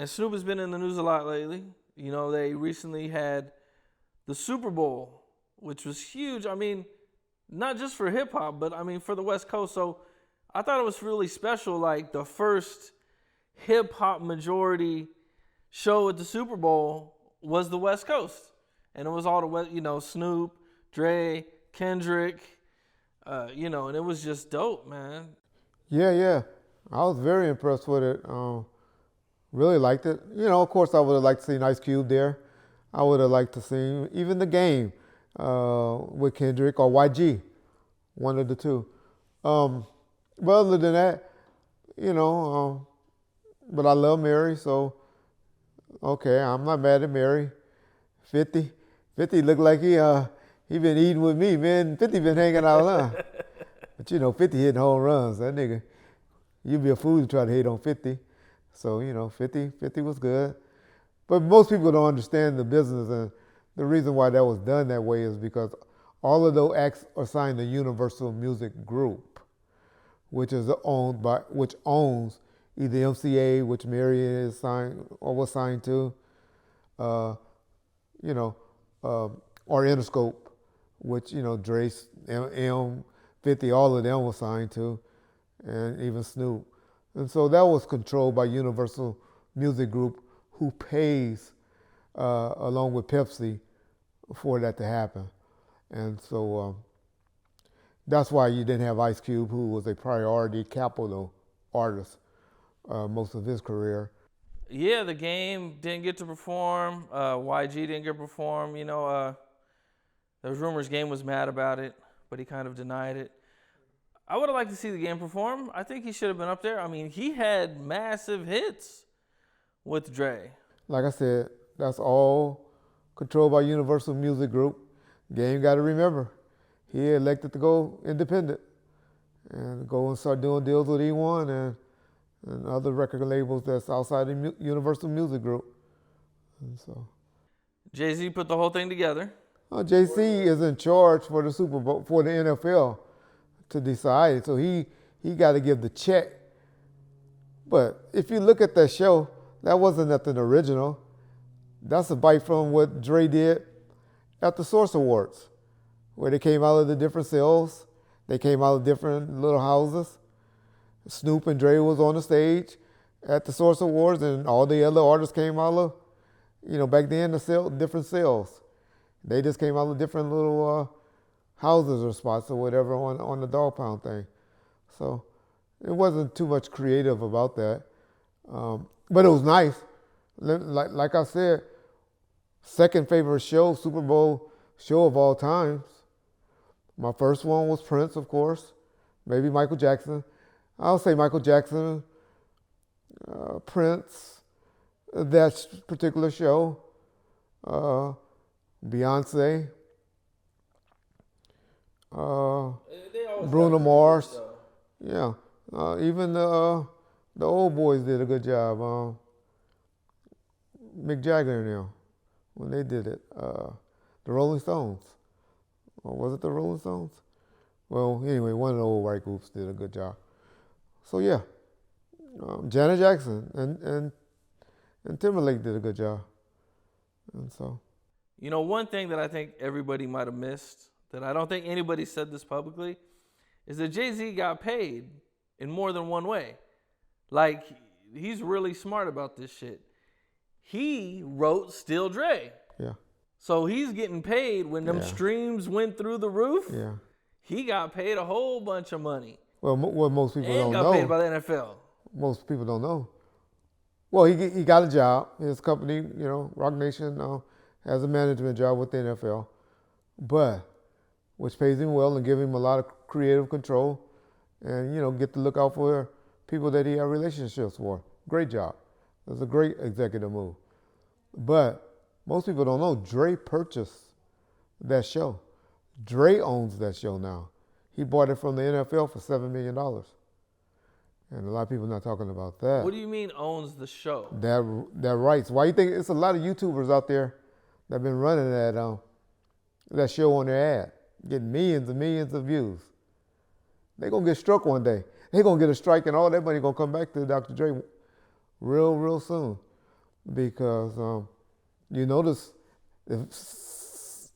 And Snoop has been in the news a lot lately. You know, they recently had the Super Bowl, which was huge. I mean, not just for hip hop, but I mean for the West Coast. So I thought it was really special, like the first hip hop majority show at the Super Bowl was the West Coast, and it was all the West, Snoop, Dre, Kendrick, and it was just dope, man. Yeah. I was very impressed with it. Really liked it. Of course, I would have liked to see Ice Cube there. I would have liked to see even the game with Kendrick or YG, one of the two. But other than that, but I love Mary, so okay, I'm not mad at Mary. 50 looked like he been eating with me, man. 50 been hanging out, huh? But 50 hitting home runs. That nigga, you'd be a fool to try to hate on 50. So, 50 was good. But most people don't understand the business, and the reason why that was done that way is because all of those acts are signed to Universal Music Group, which owns either MCA, which Mary is signed or was signed to, or Interscope, which Drace, M, 50, all of them were signed to, and even Snoop. And so that was controlled by Universal Music Group, who pays, along with Pepsi, for that to happen. And so that's why you didn't have Ice Cube, who was a priority capital artist most of his career. Yeah, the game didn't get to perform. YG didn't get to perform. There was rumors Game was mad about it, but he kind of denied it. I would have liked to see the Game perform. I think he should have been up there. I mean, he had massive hits with Dre. Like I said, that's all controlled by Universal Music Group. Game got to remember, he elected to go independent and go and start doing deals with E1 and other record labels that's outside the Universal Music Group. And so Jay-Z put the whole thing together. Jay-Z is in charge for the Super Bowl, for the NFL to decide. So he got to give the check. But if you look at that show, that wasn't nothing original. That's a bite from what Dre did at the Source Awards, where they came out of the different cells. They came out of different little houses. Snoop and Dre was on the stage at the Source Awards, and all the other artists came out of, back then, different cells. They just came out of different little houses or spots or whatever on the dog pound thing. So it wasn't too much creative about that. But it was nice. Like I said, second favorite show, Super Bowl show of all times. My first one was Prince, of course. Maybe Michael Jackson. I'll say Michael Jackson, Prince, that particular show, Beyonce, Bruno Mars. Yeah, even the old boys did a good job. Mick Jagger and them, when they did it. The Rolling Stones. Or was it the Rolling Stones? Well, anyway, one of the old white groups did a good job. So yeah, Janet Jackson and Timberlake did a good job. And so. One thing that I think everybody might have missed, that I don't think anybody said this publicly, is that Jay-Z got paid in more than one way. Like, he's really smart about this shit. He wrote Still Dre. Yeah. So he's getting paid when them streams went through the roof. Yeah. He got paid a whole bunch of money. Well, what most people don't know. And got paid by the NFL. Most people don't know. Well, he got a job. His company, Rock Nation, has a management job with the NFL, which pays him well and gives him a lot of creative control, and get to look out for people that he has relationships for. Great job. It was a great executive move. But most people don't know Dre purchased that show. Dre owns that show now. He bought it from the NFL for $7 million. And a lot of people are not talking about that. What do you mean owns the show? That rights. Why you think it's a lot of YouTubers out there that have been running that show on their ad, getting millions and millions of views. They're going to get struck one day. They're going to get a strike and all that money going to come back to Dr. Dre real soon. because you notice if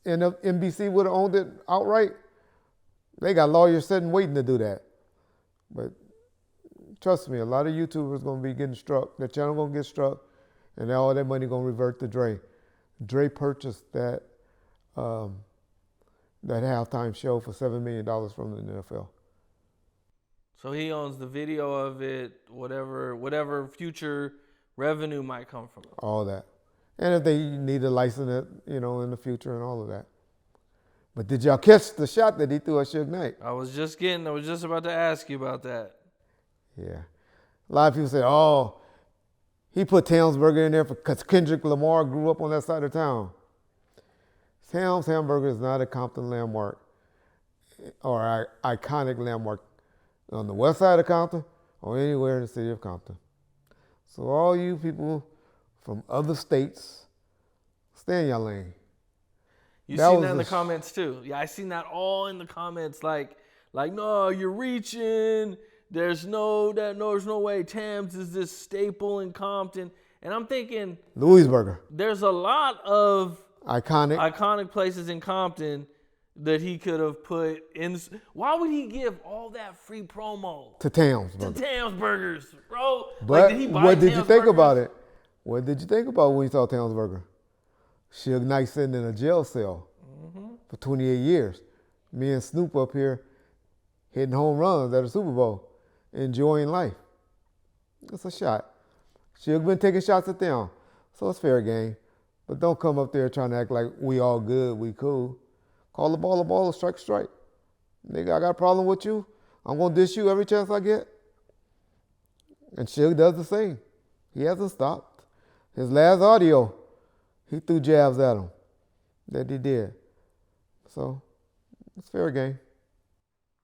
NBC would have owned it outright, they got lawyers sitting waiting to do that. But trust me, a lot of YouTubers going to be getting struck. Their channel going to get struck, and all that money going to revert to Dre. Dre purchased that that halftime show for $7 million from the NFL. So he owns the video of it, whatever future revenue might come from it. All that. And if they need to license it, in the future and all of that. But did y'all catch the shot that he threw at Suge Knight? I was just about to ask you about that. Yeah. A lot of people say, oh, he put Townsburger in there because Kendrick Lamar grew up on that side of town. Sam's Hamburger is not a Compton landmark or iconic landmark on the west side of Compton or anywhere in the city of Compton. So all you people from other states, stay in your lane. You seen that in the comments too. Yeah, I seen that all in the comments. Like, no, you're reaching. There's no way Tams is this staple in Compton. And I'm thinking, Louisburger. There's a lot of iconic places in Compton that he could have put in. Why would he give all that free promo to Tams Burgers, bro? But did he buy what did you think Burgers? about it? What did you think about when you saw Tams Burger? Suge Knight sitting in a jail cell for 28 years. Me and Snoop up here hitting home runs at a Super Bowl, enjoying life. It's a shot. Suge been taking shots at them, so it's fair game. But don't come up there trying to act like we all good, we cool. Call the ball a ball, strike a strike. Nigga, I got a problem with you. I'm going to dish you every chance I get. And Suge does the same. He hasn't stopped. His last audio, he threw jabs at him that he did. So, it's fair game.